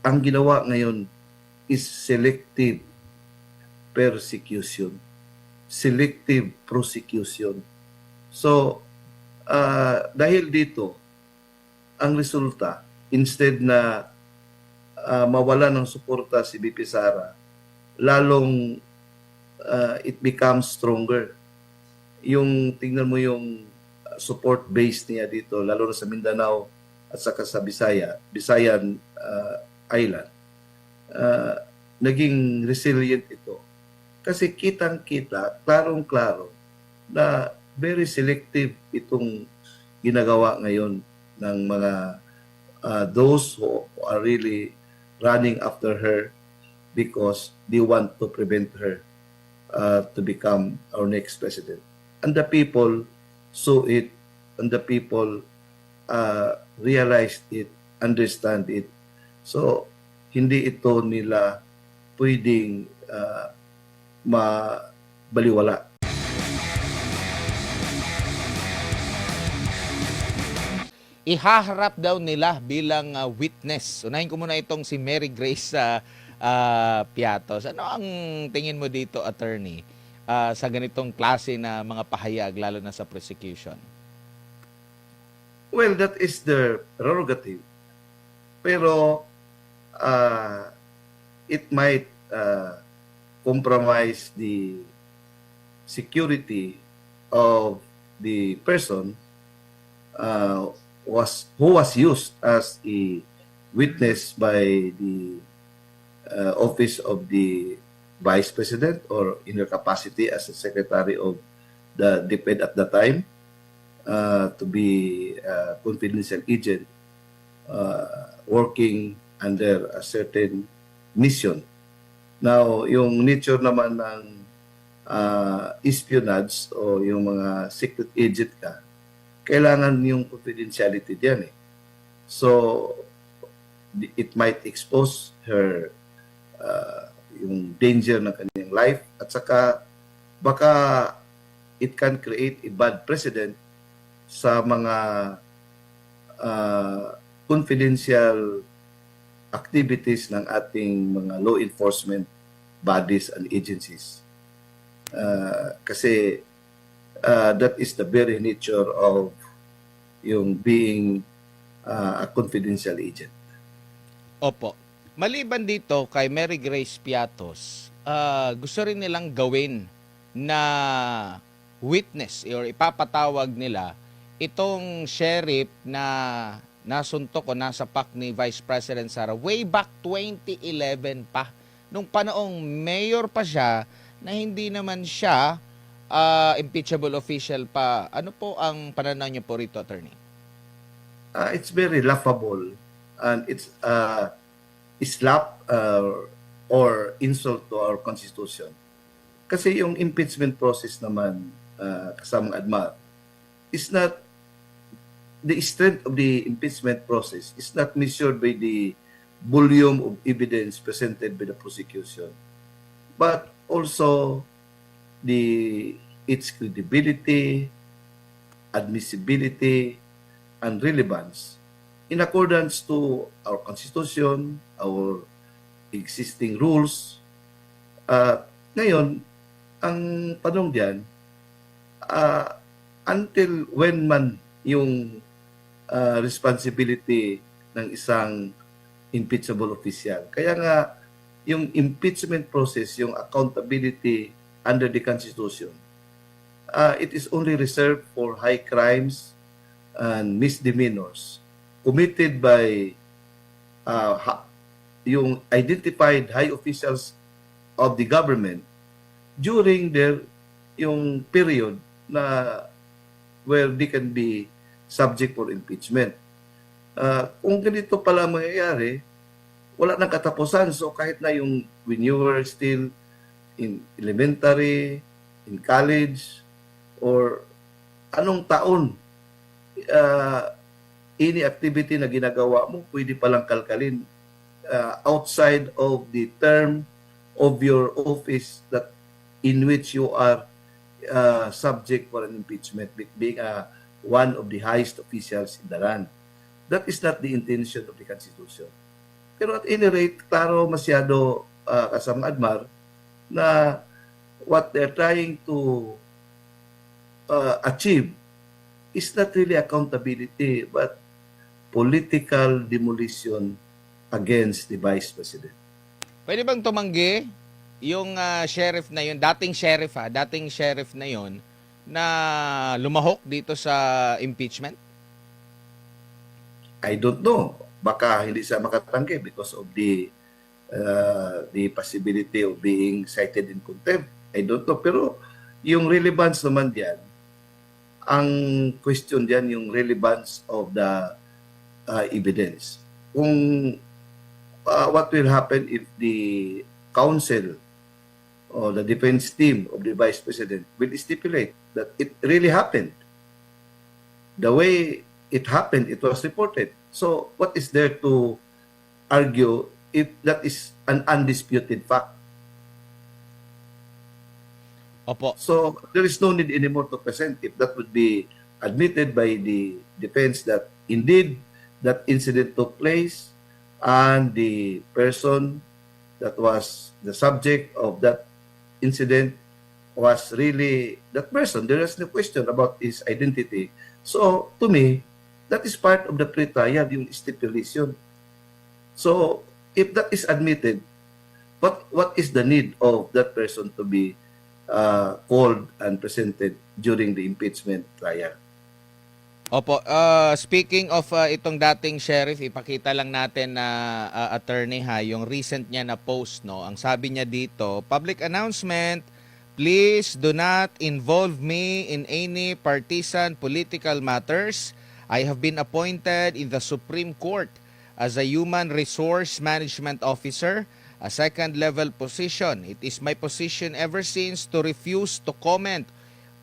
ang ginawa ngayon is selective persecution, selective prosecution. So, dahil dito, ang resulta, instead na mawala ng suporta si BP Sara, lalong it becomes stronger. Yung tingnan mo yung support base niya dito, lalo na sa Mindanao at saka sa Visayan Island, naging resilient ito. Kasi kitang-kita, klarong-klaro na very selective itong ginagawa ngayon ng mga those who are really running after her because they want to prevent her to become our next president. And the people saw it, and the people realized it, understand it. So, hindi ito nila pwedeng mabaliwala. Ihaharap daw nila bilang witness. Unahin ko muna itong si Mary Grace Piatos. Ano ang tingin mo dito, attorney, sa ganitong klase na mga pahayag, lalo na sa prosecution? Well, that is their prerogative. Pero it might compromise the security of the person who was used as a witness by the office of the Vice President or in her capacity as a Secretary of the DepEd at the time to be a confidential agent working under a certain mission. Now, yung nature naman ng espionage o yung mga secret agent ka, kailangan yung confidentiality diyan eh. So, it might expose her yung danger ng kanyang life at saka baka it can create a bad precedent sa mga confidential activities ng ating mga law enforcement bodies and agencies. Kasi that is the very nature of yung being a confidential agent. Opo. Maliban dito kay Mary Grace Piatos, gusto rin nilang gawin na witness or ipapatawag nila itong sheriff na nasuntok o nasapak ni Vice President Sara way back 2011 pa. Nung panoong mayor pa siya na hindi naman siya impeachable official pa. Ano po ang pananaw niyo po rito, attorney? It's very laughable and it's slap or insult to our Constitution. Kasi yung impeachment process naman, kasamang ADMAR, is not, the strength of the impeachment process is not measured by the volume of evidence presented by the prosecution, but also its credibility, admissibility, and relevance in accordance to our Constitution, our existing rules. Ngayon, ang tanong diyan, until when man yung responsibility ng isang impeachable official. Kaya nga, yung impeachment process, yung accountability under the Constitution, it is only reserved for high crimes and misdemeanors committed by yung identified high officials of the government during their yung period na where they can be subject for impeachment. Kung ganito pala mangyayari, wala nang katapusan. So kahit na yung when you were still in elementary, in college, or anong taon, any activity na ginagawa mo, pwede palang kalkalin outside of the term of your office that in which you are subject for an impeachment, being one of the highest officials in the land. That is not the intention of the Constitution. Pero at any rate, klaro masyado Kasama Admar na what they're trying to achieve is not really accountability but political demolition against the Vice President. Pwede bang tumanggi yung sheriff na yun, dating sheriff na yun, na lumahok dito sa impeachment? I don't know. Baka hindi siya makatanggi because of the possibility of being cited in contempt. I don't know. Pero yung relevance naman diyan, ang question diyan yung relevance of the evidence. Kung what will happen if the counsel or the defense team of the Vice President will stipulate that it really happened. The way it happened, it was reported. So what is there to argue if that is an undisputed fact? Opo. So there is no need anymore to present if that would be admitted by the defense that indeed that incident took place and the person that was the subject of that incident was really that person. There is no question about his identity. So to me, that is part of the pre-trial, yung stipulation. So if that is admitted, what is the need of that person to be called and presented during the impeachment trial? Opo, speaking of itong dating sheriff, ipakita lang natin na attorney ha, yung recent niya na post, no. Ang sabi niya dito, public announcement, please do not involve me in any partisan political matters. I have been appointed in the Supreme Court as a Human Resource Management Officer, a second-level position. It is my position ever since to refuse to comment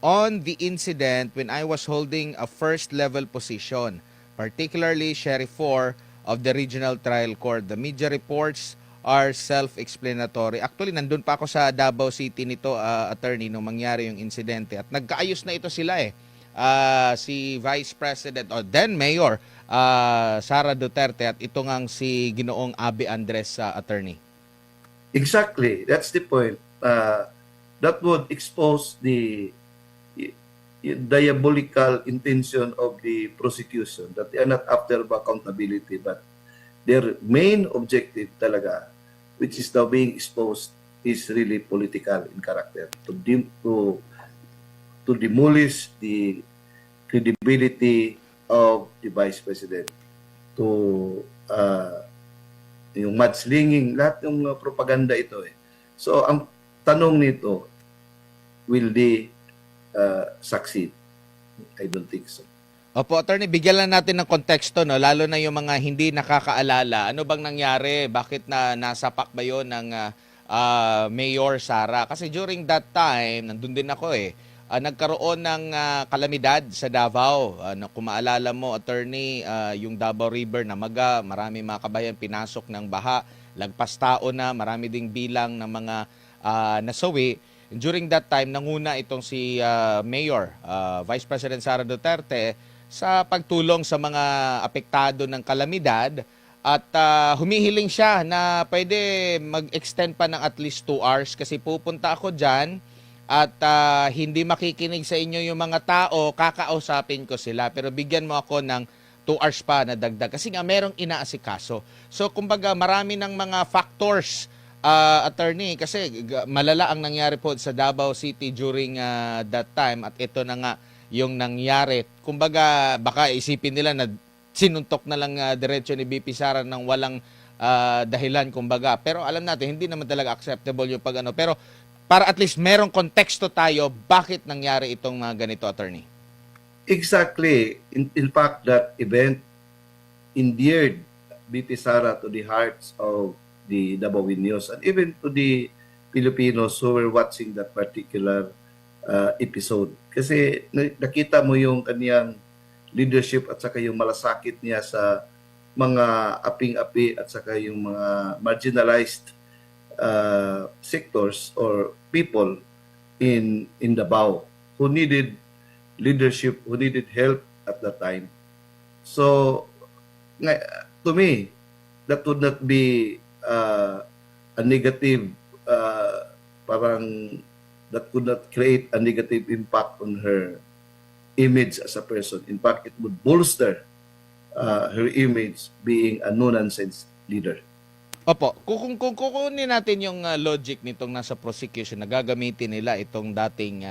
on the incident when I was holding a first-level position, particularly Sheriff 4 of the Regional Trial Court. The media reports are self-explanatory. Actually, nandun pa ako sa Davao City nito, attorney, nung mangyari yung insidente. At nagkaayos na ito sila eh. Si Vice President o then Mayor Sara Duterte at ito ngang si Ginoong Abby Andres, attorney. Exactly. That's the point. That would expose the diabolical intention of the prosecution, that they are not after accountability but their main objective talaga, which is now being exposed, is really political in character, to demolish the credibility of the Vice President, to yung mudslinging, lahat ng propaganda ito eh. So ang tanong nito, will they succeed? I don't think so. Opo, attorney, bigyan lang natin ng konteksto, no? Lalo na yung mga hindi nakakaalala. Ano bang nangyari? Bakit nasapak ba yun ng Mayor Sara? Kasi during that time, nandun din ako eh, nagkaroon ng kalamidad sa Davao. Kung maalala mo, attorney, yung Davao River na marami mga kabayan pinasok ng baha, lagpas tao na, marami ding bilang ng mga nasawi. During that time, nanguna itong si Mayor, Vice President Sara Duterte, sa pagtulong sa mga apektado ng kalamidad at humihiling siya na pwede mag-extend pa ng at least 2 hours kasi pupunta ako dyan at hindi makikinig sa inyo yung mga tao, kakausapin ko sila. Pero bigyan mo ako ng 2 hours pa na dagdag kasi nga merong inaasikaso. So kumbaga marami ng mga factors, attorney, kasi malala ang nangyari po sa Davao City during that time at ito na nga yung nangyari. Kumbaga baka isipin nila na sinuntok na lang diretso ni BP Sara ng walang dahilan kumbaga. Pero alam natin hindi naman talaga acceptable yung pag-ano. Pero para at least merong konteksto tayo bakit nangyari itong ganito, attorney. Exactly. In fact, that event endeared BP Sara to the hearts of the Davaoenos and even to the Filipinos who were watching that particular episode. Kasi nakita mo yung kaniyang leadership at saka yung malasakit niya sa mga aping-api at saka yung mga marginalized sectors or people in Davao who needed leadership, who needed help at that time. So, to me, that would not be a negative, parang that could not create a negative impact on her image as a person. In fact, it would bolster her image being a no-nonsense leader. Opo, kung kukunin natin yung logic nitong nasa prosecution na gagamitin nila itong dating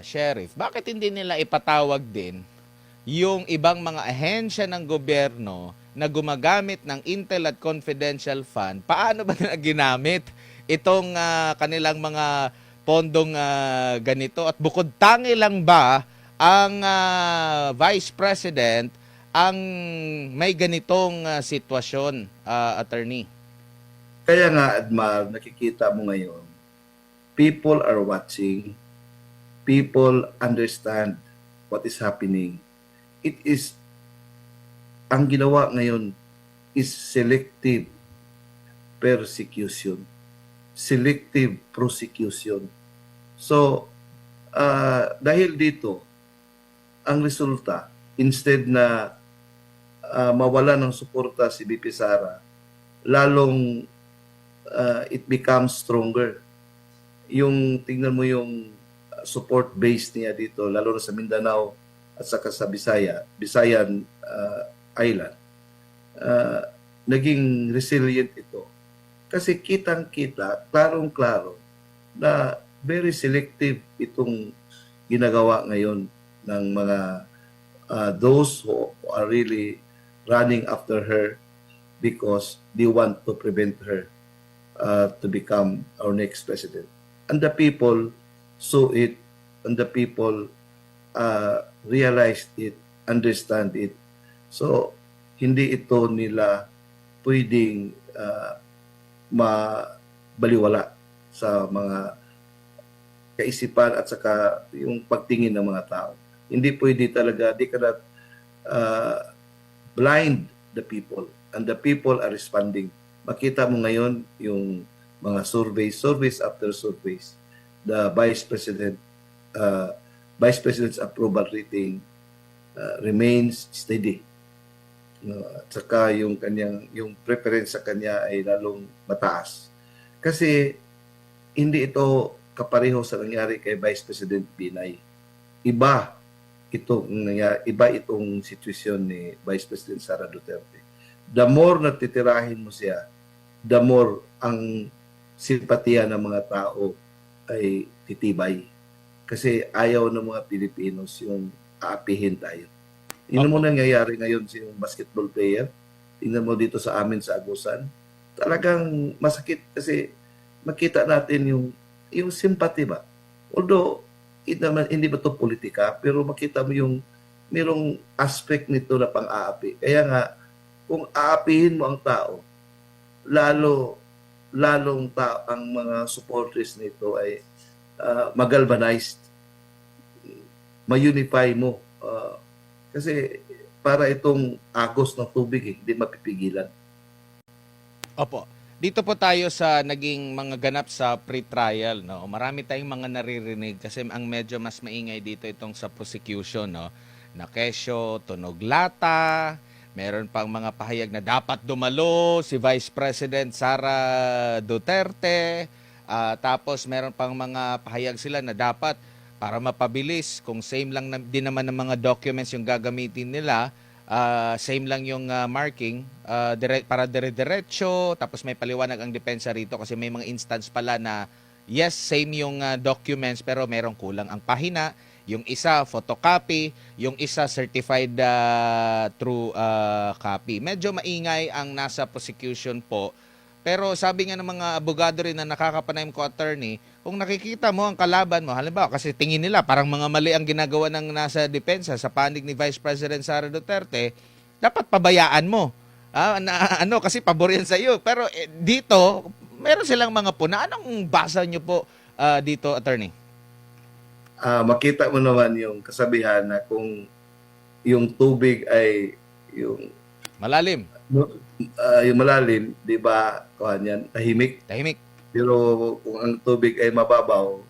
sheriff, bakit hindi nila ipatawag din yung ibang mga ahensya ng gobyerno na gumagamit ng Intel at confidential fund? Paano ba nila ginamit itong kanilang mga pondong ganito? At bukod tangi lang ba ang Vice President ang may ganitong sitwasyon, attorney? Kaya nga, Admar, nakikita mo ngayon, people are watching, people understand what is happening. It is, ang ginawa ngayon is selective persecution, selective prosecution. So, dahil dito, ang resulta, instead na mawala ng suporta si BP Sara, lalong it becomes stronger. Yung tingnan mo yung support base niya dito, lalo na sa Mindanao at saka sa Visayan Island, naging resilient ito. Kasi kitang-kita, klarong-klaro na very selective itong ginagawa ngayon ng mga those who are really running after her because they want to prevent her to become our next president. And the people saw it, and the people realized it, understand it. So, hindi ito nila pwedeng mabaliwala sa mga kaisipan at saka yung pagtingin ng mga tao. Hindi pwede talaga, di ka na blind the people, and the people are responding. Makita mo ngayon yung mga surveys after surveys. The Vice President's approval rating remains steady. No, at saka yung preference sa kanya ay lalong mataas. Kasi hindi ito kapareho sa nangyari kay Vice President Binay. Iba itong sitwasyon ni Vice President Sara Duterte. The more natitirahin mo siya, the more ang simpatiya ng mga tao ay titibay. Kasi ayaw ng mga Pilipinos yung aapihin tayo. Tingnan mo nangyayari ngayon sa yung basketball player. Tingnan mo dito sa amin sa Agusan. Talagang masakit kasi makita natin yung sympathy ba. Although hindi ba ito politika, pero makita mo yung mayroong aspect nito na pang-aapi. Kaya nga, kung aapihin mo ang tao, lalong ang mga supporters nito ay magalvanized, ma-unify mo. Kasi para itong agos ng tubig, hindi mapipigilan. Opo. Dito po tayo sa naging mga ganap sa pre-trial, no. Marami tayong mga naririnig kasi ang medyo mas maingay dito itong sa prosecution, no. Na kesyo, tunog lata, meron pang mga pahayag na dapat dumalo si Vice President Sara Duterte, tapos meron pang mga pahayag sila na dapat para mapabilis kung same lang din naman ng mga documents yung gagamitin nila, same lang yung marking para dire-diretso, tapos may paliwanag ang depensa rito kasi may mga instance pala na yes, same yung documents pero merong kulang ang pahina, yung isa photocopy, yung isa certified true copy. Medyo maingay ang nasa prosecution po. Pero sabi nga ng mga abogado rin na nakakapanayam ko, attorney, kung nakikita mo ang kalaban mo, halimbawa kasi tingin nila parang mga mali ang ginagawa ng nasa depensa sa panig ni Vice President Sara Duterte, dapat pabayaan mo. Kasi pabor yan sa iyo. Pero dito, meron silang mga puna. Anong basa nyo po dito, attorney? Makita mo naman yung kasabihan na kung yung tubig ay yung Malalim. Yung malalim, di ba, kuhan yan, tahimik. Tahimik. Pero kung ang tubig ay mababaw,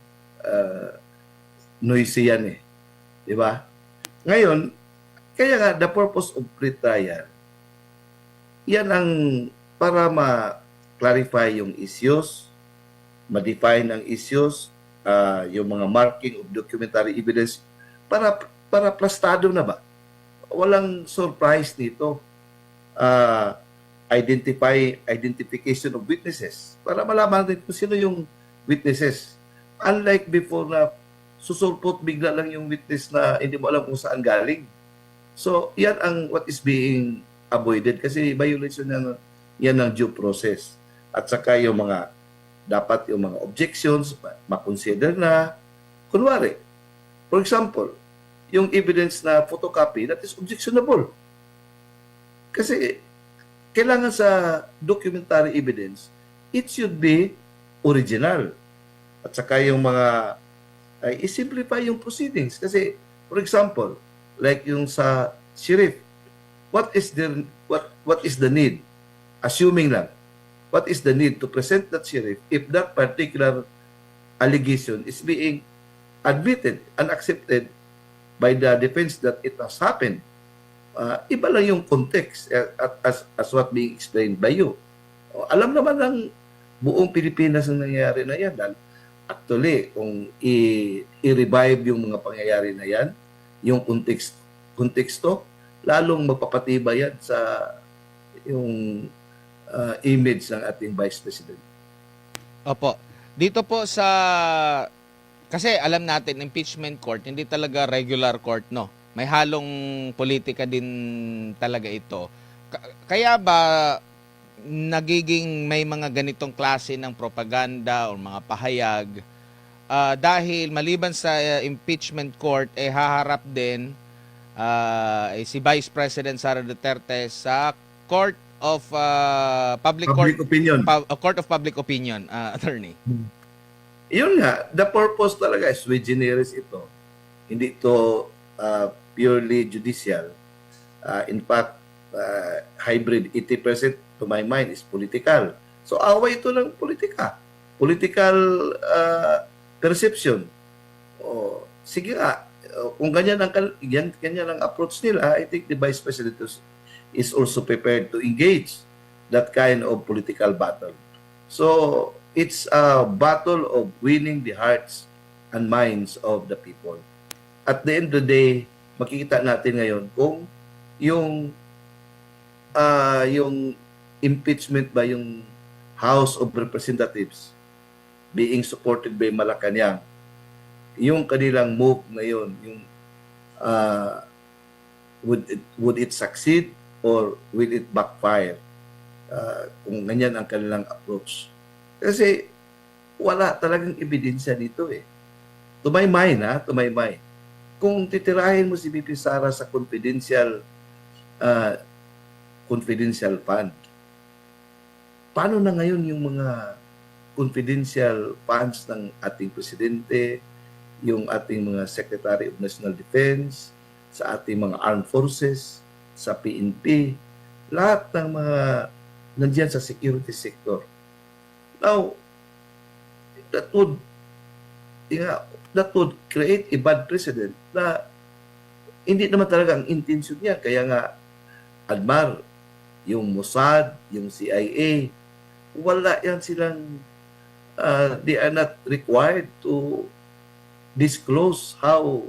noisy yan eh. Di ba? Ngayon, kaya nga, the purpose of pre-trial yan ang para ma-clarify yung issues, ma-define ang issues, yung mga marking of documentary evidence para plastado na ba? Walang surprise dito. Identification of witnesses para malaman din kung sino yung witnesses. Unlike before na susulpot bigla lang yung witness na hindi mo alam kung saan galing. So, yan ang what is being avoided kasi violation yan ng due process. At saka yung mga dapat yung mga objections makonsider na kunwari. For example, yung evidence na photocopy that is objectionable. Kasi kailangan sa documentary evidence, it should be original. At saka yung mga i-simplify yung proceedings. Kasi, for example, like yung sa sheriff, what is the need? Assuming lang, what is the need to present that sheriff if that particular allegation is being admitted and accepted by the defense that it has happened? Iba lang yung context as what being explained by you. Alam naman ng buong Pilipinas ang nangyayari na yan. Actually, kung i-revive yung mga pangyayari na yan, yung konteksto, lalong magpapatibay yan sa yung image ng ating Vice President. Opo. Dito po sa... Kasi alam natin, impeachment court, hindi talaga regular court, no? May halong politika din talaga ito. Kaya ba nagiging may mga ganitong klase ng propaganda o mga pahayag dahil maliban sa impeachment court, haharap din si Vice President Sara Duterte sa Court of Public Opinion. Court of Public Opinion, attorney. Yun nga, the purpose talaga is sui generis ito. Hindi ito purely judicial. In fact, hybrid 80% to my mind is political. So away ito ng politika. Political perception. Sige nga, kung ganyan ang approach nila, I think the Vice President is also prepared to engage that kind of political battle. So it's a battle of winning the hearts and minds of the people. At the end of the day, makikita natin ngayon kung yung impeachment by yung House of Representatives being supported by Malacanang, yung kanilang move ngayon, yung would it succeed or will it backfire? Kung ganyan ang kanilang approach. Kasi wala talagang ebidensya dito eh. To my mind, kung titirahin mo si BP Sara sa confidential fund, paano na ngayon yung mga confidential funds ng ating presidente, yung ating mga Secretary of National Defense, sa ating mga armed forces, sa PNP, lahat ng mga nandiyan sa security sector. Now, that would create a bad precedent na hindi naman talaga ang intention niya. Kaya nga, Admar, yung Mossad, yung CIA, wala yan silang, they are not required to disclose how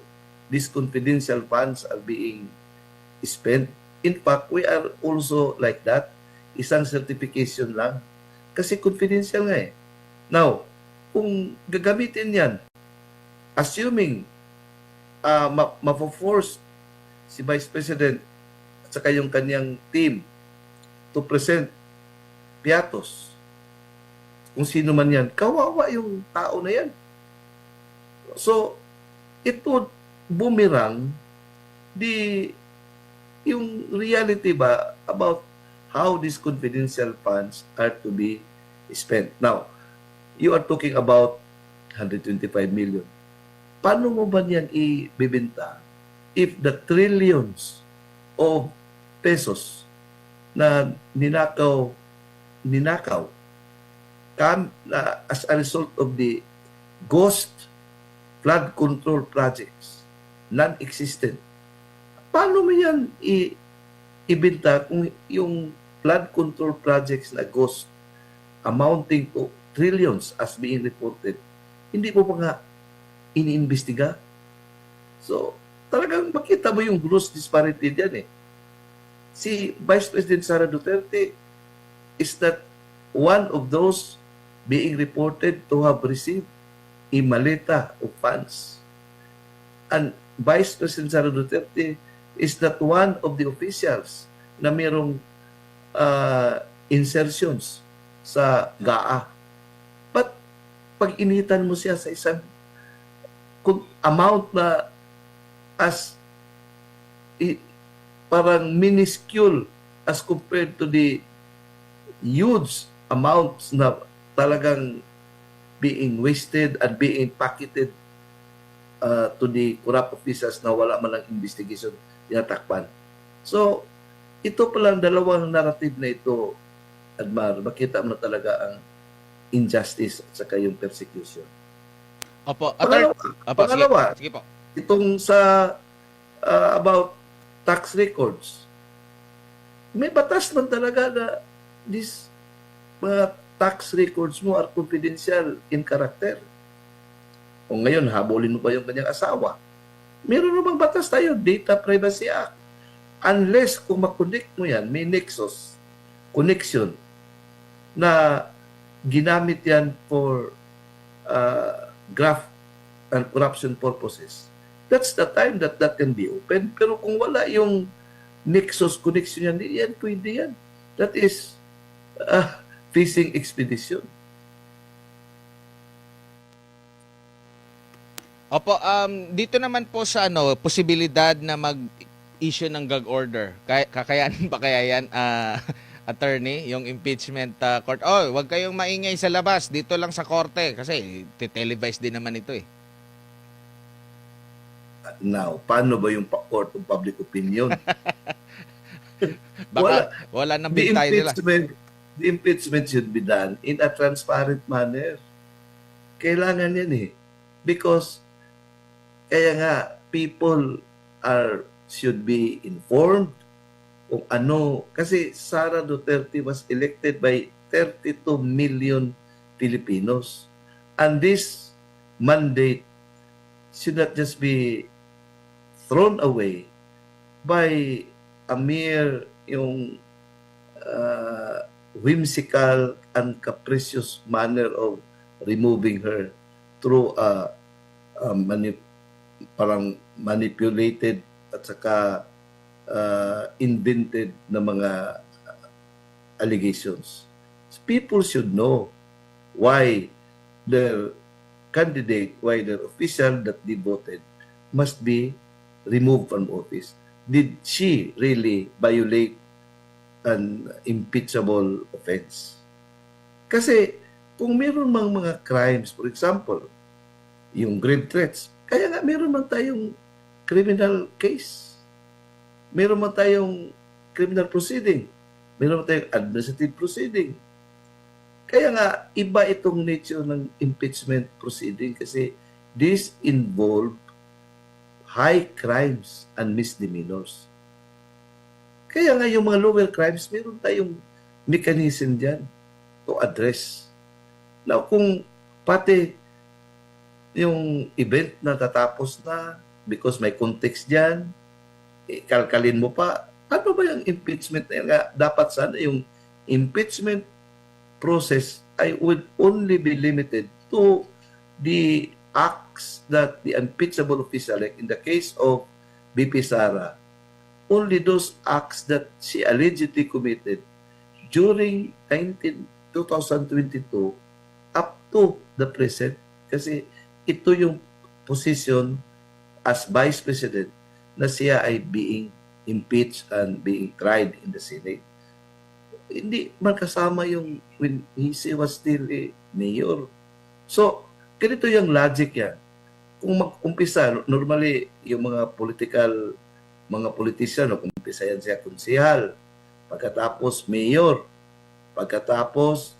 these confidential funds are being spent. In fact, we are also like that. Isang certification lang. Kasi confidential nga eh. Now, kung gagamitin yan, assuming ma-force si Vice President at saka yung kanyang team to present piatos, kung sino man yan, kawawa yung tao na yan. So, it would boomerang yung reality ba about how these confidential funds are to be spent. Now, you are talking about 125 million. Paano mo ba yan ibibenta if the trillions of pesos na ninakaw as a result of the ghost flood control projects, non-existent. Paano mo yan ibenta kung yung flood control projects na ghost amounting to trillions as being reported, hindi mo pa nga iniimbestiga. So, talagang makita mo yung gross disparity diyan eh. Si Vice President Sara Duterte is that one of those being reported to have received a maleta of funds. And Vice President Sara Duterte is that one of the officials na mayroong insertions sa GAA. But pag initan mo siya sa isang amount na as parang minuscule as compared to the huge amounts na talagang being wasted and being pocketed to the corrupt officials na wala man lang investigation tinatakpan. So, ito palang dalawang narrative na ito, Admar, makita mo na talaga ang injustice at saka yung persecution. Opo. Pangalawa, Sige po. itong sa about tax records, may batas man talaga na this mga tax records mo are confidential in character. O ngayon, habulin mo pa yung kanyang asawa. Meron namang batas tayo, Data Privacy Act. Unless kung makonect mo yan, may nexus, connection, na ginamit yan for graft and corruption purposes, that's the time that that can be open. Pero kung wala yung nexus, connection yan, yan pwede yan. That is fishing expedition. Opo, dito naman po sa posibilidad na mag-issue ng gag order. Kakayanin ba kaya yan, attorney, yung impeachment court? Oh, wag kayong maingay sa labas, dito lang sa korte kasi televise din naman ito eh. Now, paano ba yung court of public opinion? Baka wala nang bintay nila. The impeachment should be done in a transparent manner. Kailangan yan eh. Because kaya nga, people should be informed kung ano. Kasi Sara Duterte was elected by 32 million Filipinos. And this mandate should not just be thrown away by a mere yung whimsical and capricious manner of removing her through parang manipulated at saka invented na mga allegations. People should know why their candidate, why their official that they voted must be removed from office. Did she really violate an impeachable offense? Kasi kung meron mang mga crimes, for example, yung grave threats, kaya nga meron man tayong criminal case. Meron man tayong criminal proceeding. Meron man tayong administrative proceeding. Kaya nga, iba itong nature ng impeachment proceeding kasi this involve high crimes and misdemeanors. Kaya nga yung mga lower crimes, meron tayong mechanism dyan to address. Now, kung pati yung event na tatapos na because may context dyan, kalkalin mo pa, ano ba yung impeachment na yan? Dapat sana yung impeachment process ay would only be limited to the acts that the impeachable official, like in the case of BP Sara, only those acts that she allegedly committed during 2022 up to the present. Kasi ito yung position as Vice President na siya ay being impeached and being tried in the Senate. Hindi man kasama yung when he was still a mayor. So, ganito yung logic yan. Kung mag-umpisa, normally yung mga politician, umpisa yan siya konsehal, pagkatapos mayor, pagkatapos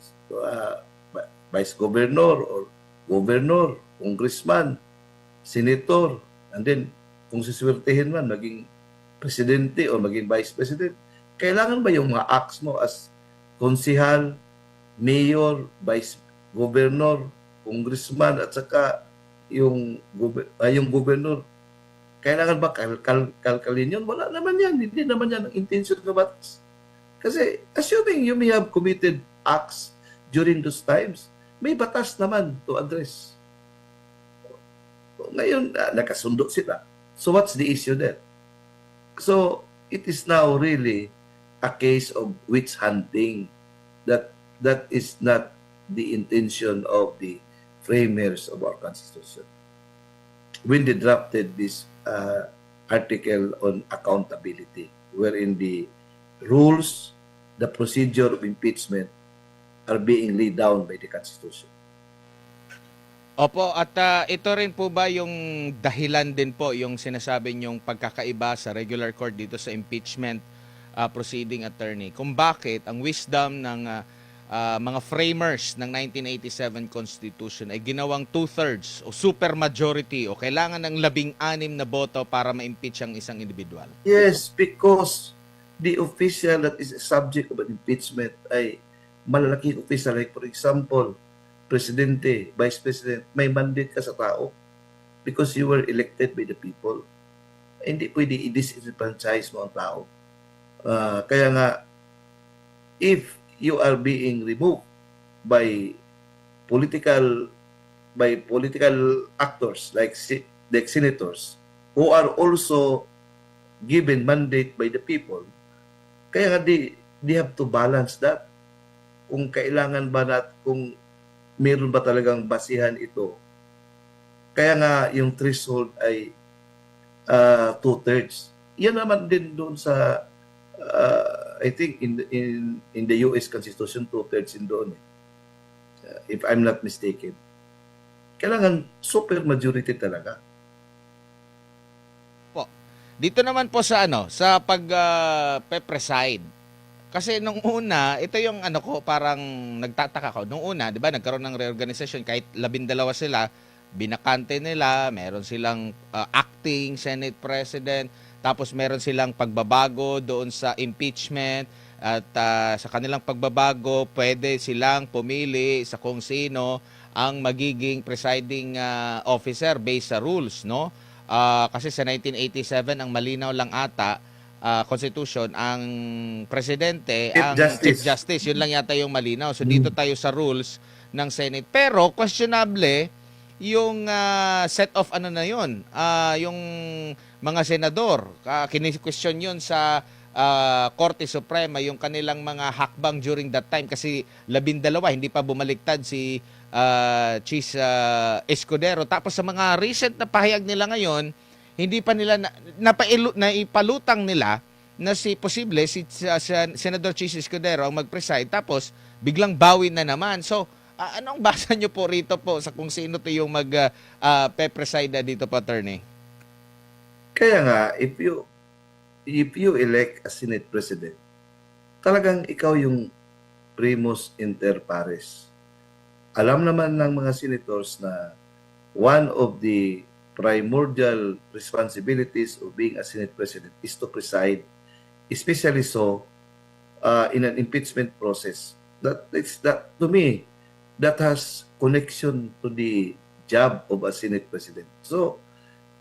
vice governor or governor, congressman, senator, and then kung siswertehin man, maging presidente o maging vice president. kailangan ba yung mga acts mo as konsihal, mayor, vice governor, congressman, at saka yung governor, kailangan ba kalkalin yun? Wala naman yan. Hindi naman yan ang intention ng batas. Kasi assuming you may have committed acts during those times, may batas naman to address. Ngayon, nakasundo sila. So what's the issue there? So it is now really a case of witch hunting. That is not the intention of the framers of our Constitution when they drafted this article on accountability, wherein the rules, the procedure of impeachment are being laid down by the Constitution. Opo, at ito rin po ba yung dahilan din po yung sinasabi niyong pagkakaiba sa regular court dito sa impeachment proceeding, attorney? Kung bakit ang wisdom ng mga framers ng 1987 Constitution ay ginawang 2/3 o super majority o kailangan ng 16 na boto para ma-impeach ang isang individual? Yes, because the official that is a subject of an impeachment ay malalaking official. Like for example, Presidente, Vice President, may mandate ka sa tao because you were elected by the people. Hindi pwede i-disenfranchise mo ang tao. Kaya nga, if you are being removed by political actors like senators who are also given mandate by the people, kaya nga they have to balance that. Kung kailangan ba kung meron ba talagang basihan ito. Kaya nga yung threshold ay 2/3. Yan naman din doon sa I think in the US Constitution 2/3 in doon. If I'm not mistaken. Kailangan super majority talaga. Po. Dito naman po sa sa preside. Kasi nung una, ito yung parang nagtataka ko. Nung una, 'di ba, nagkaroon ng reorganization kahit 12 sila, binakante nila, meron silang acting Senate President, tapos meron silang pagbabago doon sa impeachment at sa kanilang pagbabago, pwede silang pumili sa kung sino ang magiging presiding officer based sa rules, no? Kasi sa 1987 ang malinaw lang ata Constitution, ang presidente, Chief Justice, yun lang yata yung malinaw. So dito tayo sa rules ng Senate. Pero questionable yung set of na yun, yung mga senador. Kini-question yun sa Korte Suprema, yung kanilang mga hakbang during that time kasi 12, hindi pa bumaliktad si Chis Escudero. Tapos sa mga recent na pahayag nila ngayon, hindi pa nila naipalutang nila na posible si Senador Chis Escudero ang mag-preside, tapos biglang bawi na naman. So, anong basa nyo po rito po sa kung sino to yung mag-preside dito po, attorney? Kaya nga, if you elect a Senate President, talagang ikaw yung primus inter pares. Alam naman ng mga senators na one of the primordial responsibilities of being a Senate President is to preside, especially so in an impeachment process. That to me, that has connection to the job of a Senate President. So,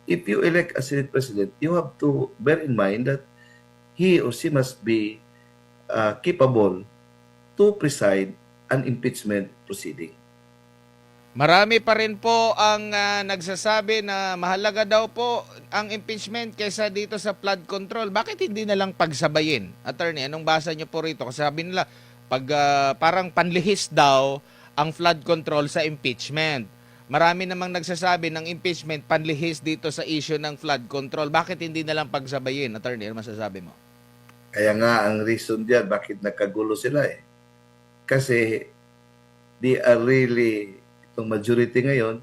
if you elect a Senate President, you have to bear in mind that he or she must be capable to preside an impeachment proceeding. Marami pa rin po ang nagsasabi na mahalaga daw po ang impeachment kaysa dito sa flood control. Bakit hindi na lang pagsabayin? Attorney, anong basa niyo po rito? Kasi sabi nila, parang panlihis daw ang flood control sa impeachment. Marami namang nagsasabi ng impeachment panlihis dito sa issue ng flood control. Bakit hindi na lang pagsabayin? Attorney, ano masasabi mo? Kaya nga ang reason diyan bakit nagkagulo sila Kasi they are really, itong majority ngayon,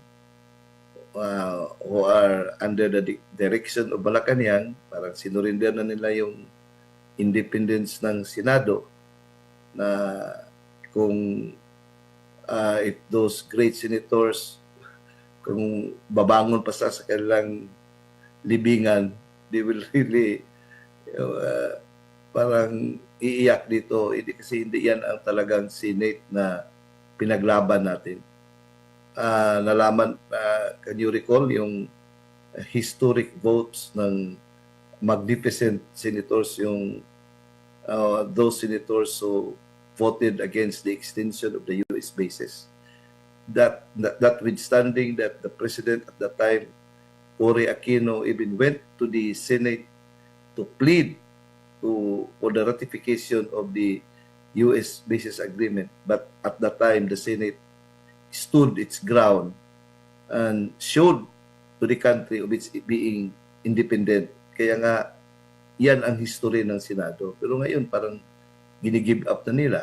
who are under the direction of Malacanang, parang sinurinder na nila yung independence ng Senado, na kung if those great senators, kung babangon pa sa kanilang libingan, they will really parang iiyak dito. Kasi hindi yan ang talagang Senate na pinaglaban natin. Nalaman, can you recall yung historic votes ng magnificent senators, yung those senators who voted against the extension of the U.S. bases. Notwithstanding that the president at the time, Cory Aquino, even went to the Senate to plead for the ratification of the U.S. bases agreement. But at that time, the Senate stood its ground and showed to the country of its being independent. Kaya nga, yan ang history ng Senado. Pero ngayon, parang ginigive up na nila.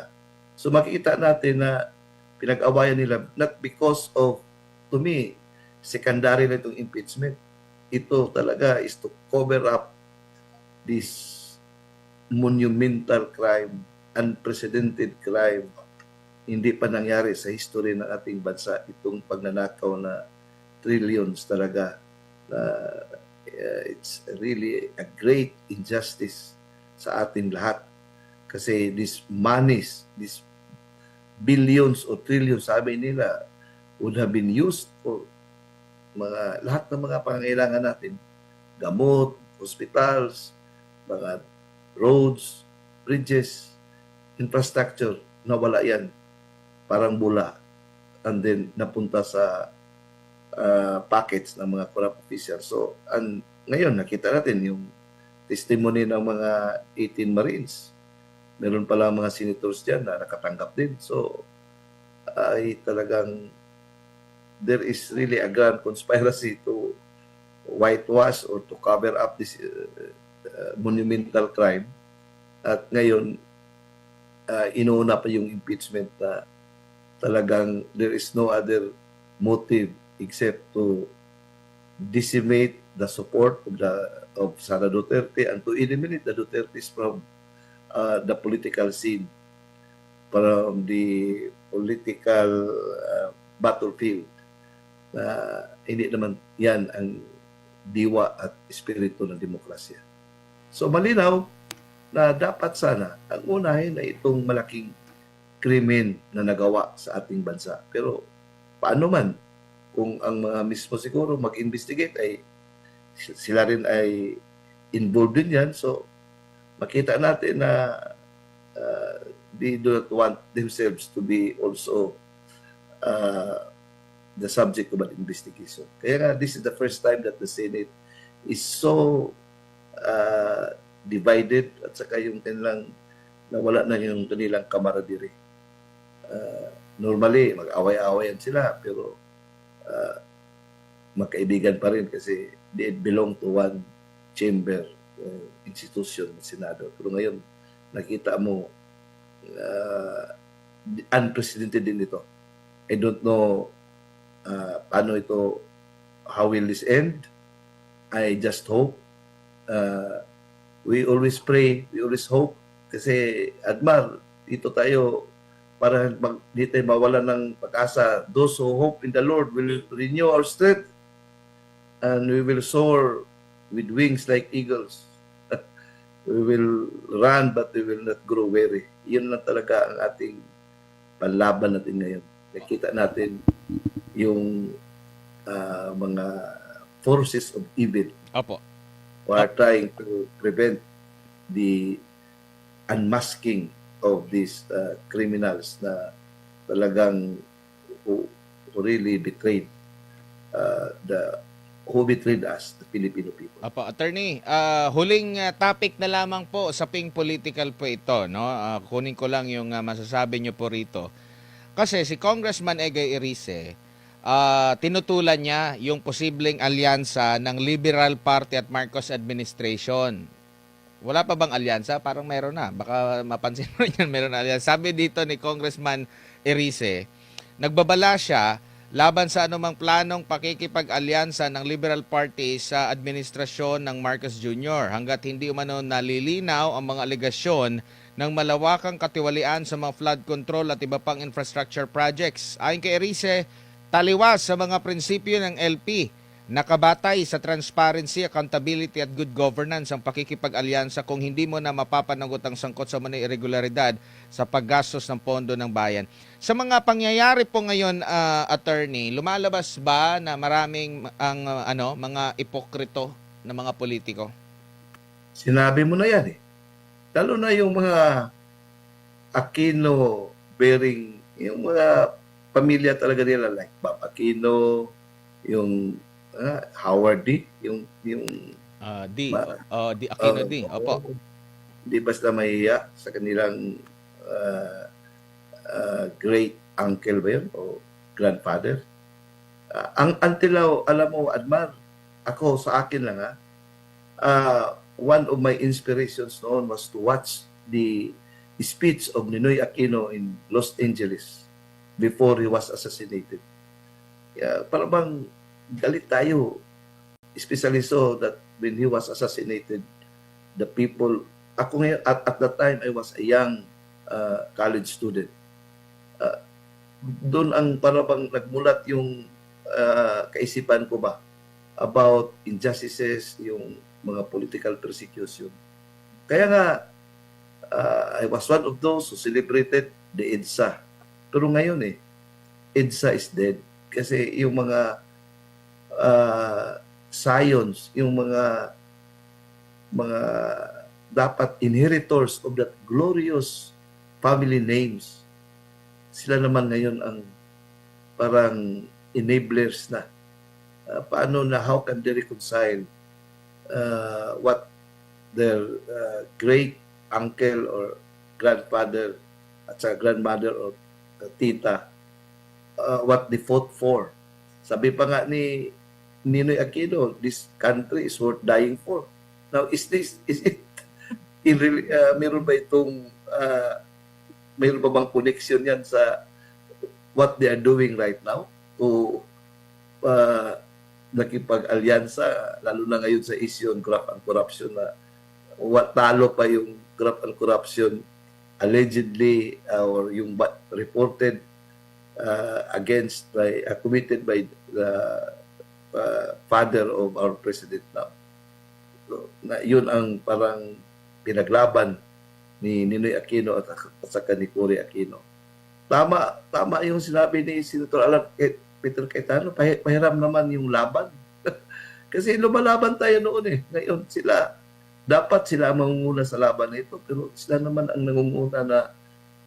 So makikita natin na pinag-awayan nila, not because of, to me, secondary na itong impeachment. Ito talaga is to cover up this monumental crime, unprecedented crime. Hindi pa nangyari sa history ng ating bansa itong pagnanakaw na trillions talaga. It's really a great injustice sa ating lahat. Kasi these monies, these billions or trillions, sabi nila, would have been used for lahat ng mga pangangailangan natin. Gamot, hospitals, mga roads, bridges, infrastructure, nawala yan. Parang bula. And then napunta sa packets ng mga corrupt officials. So, ngayon nakita natin yung testimony ng mga 18 Marines. Meron pala mga senators dyan na nakatanggap din. So, ay talagang there is really a grand conspiracy to whitewash or to cover up this monumental crime. At ngayon, inuuna pa yung impeachment na talagang there is no other motive except to decimate the support of Sara Duterte and to eliminate the Dutertes from the political scene, from the political battlefield. Hindi naman yan ang diwa at espiritu ng demokrasya. So malinaw na dapat sana ang unahin ay itong malaking krimen na nagawa sa ating bansa. Pero paano man, kung ang mga mismo siguro mag-investigate ay sila rin ay involved din yan. So makita natin na they do not want themselves to be also the subject of an investigation. Kaya nga, this is the first time that the Senate is so divided at saka yung kanilang nawala na yung kanilang camaraderie. Normally, mag-away-awayan sila pero magkaibigan pa rin kasi they belong to one chamber institution ng Senado. Pero ngayon, nakita mo unprecedented din ito. I don't know paano ito, how will this end? I just hope. We always pray, we always hope. Kasi, Admar, dito tayo para di tayo mawala ng pag-asa. Those who hope in the Lord will renew our strength and we will soar with wings like eagles. We will run but we will not grow weary. Yun lang talaga ang ating panlaban natin ngayon. Nakita natin yung mga forces of evil Opo. who are trying to prevent the unmasking of these criminals na talagang who really betrayed who betrayed us, the Filipino people. Apo, attorney, huling topic na lamang po sa Ping Political po ito, no? Kunin ko lang yung masasabi nyo po rito. Kasi si Congressman Egay Erice, tinutulan niya yung posibleng alyansa ng Liberal Party at Marcos administration. Wala pa bang alyansa? Parang meron na. Baka mapansin mo yan, meron na alyansa. Sabi dito ni Congressman Erice, nagbabala siya laban sa anumang planong pakikipag-alyansa ng Liberal Party sa administrasyon ng Marcos Jr. hanggat hindi umano nalilinaw ang mga alegasyon ng malawakang katiwalian sa mga flood control at iba pang infrastructure projects. Ayon kay Erice, taliwas sa mga prinsipyo ng LP Nakabatay sa transparency, accountability at good governance ang pakikipag-alyansa kung hindi mo na mapapanagot ang sangkot sa mga irregularidad sa paggastos ng pondo ng bayan. Sa mga pangyayari po ngayon, attorney, lumalabas ba na maraming mga ipokrito na mga politiko? Sinabi mo na yan eh. Lalo na yung mga Aquino bearing, yung mga pamilya talaga nila like Bob Aquino, yung Howard D, yung Di Aquino D. Opo. Di basta mahiya sa kanilang great uncle ba yun o grandfather. Until alam mo, Admar, ako sa akin lang one of my inspirations noon was to watch the speech of Ninoy Aquino in Los Angeles before he was assassinated. Para bang galit tayo, especially so that when he was assassinated, the people, ako ngayon, at that time, I was a young college student. Doon ang para bang nagmulat yung kaisipan ko ba about injustices, yung mga political persecution. Kaya nga, I was one of those who celebrated the EDSA. Pero ngayon EDSA is dead. Kasi yung mga science, yung mga dapat inheritors of that glorious family names, sila naman ngayon ang parang enablers na. Paano na, how can they reconcile what their great uncle or grandfather at sa grandmother or tita, what they fought for. Sabi pa nga ni Ninoy Aquino, this country is worth dying for. Now, is it meron ba itong meron ba bang connection yan sa what they are doing right now to nakipag-alyansa, lalo na ngayon sa issue on graft and corruption na talo pa yung graft and corruption allegedly or yung reported against by committed by the father of our president now. So, yun ang parang pinaglaban ni Ninoy Aquino at saka ni Cory Aquino. Tama yung sinabi ni Senator Peter Cayetano, pahiram naman yung laban. Kasi lumalaban tayo noon Ngayon dapat sila mangunguna sa laban na ito, pero sila naman ang nangunguna na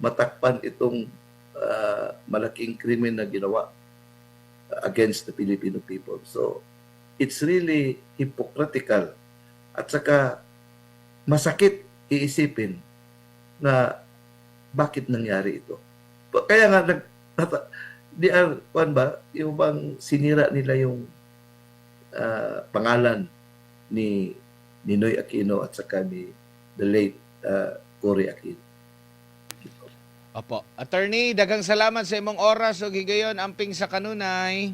matakpan itong malaking krimen na ginawa against the Filipino people. So, it's really hypocritical at saka masakit iisipin na bakit nangyari ito. Kaya nga, yung bang sinira nila yung pangalan ni Ninoy Aquino at saka ni the late Cory Aquino. Opo. Attorney, daghang salamat sa imong oras o gigayon amping sa kanunay.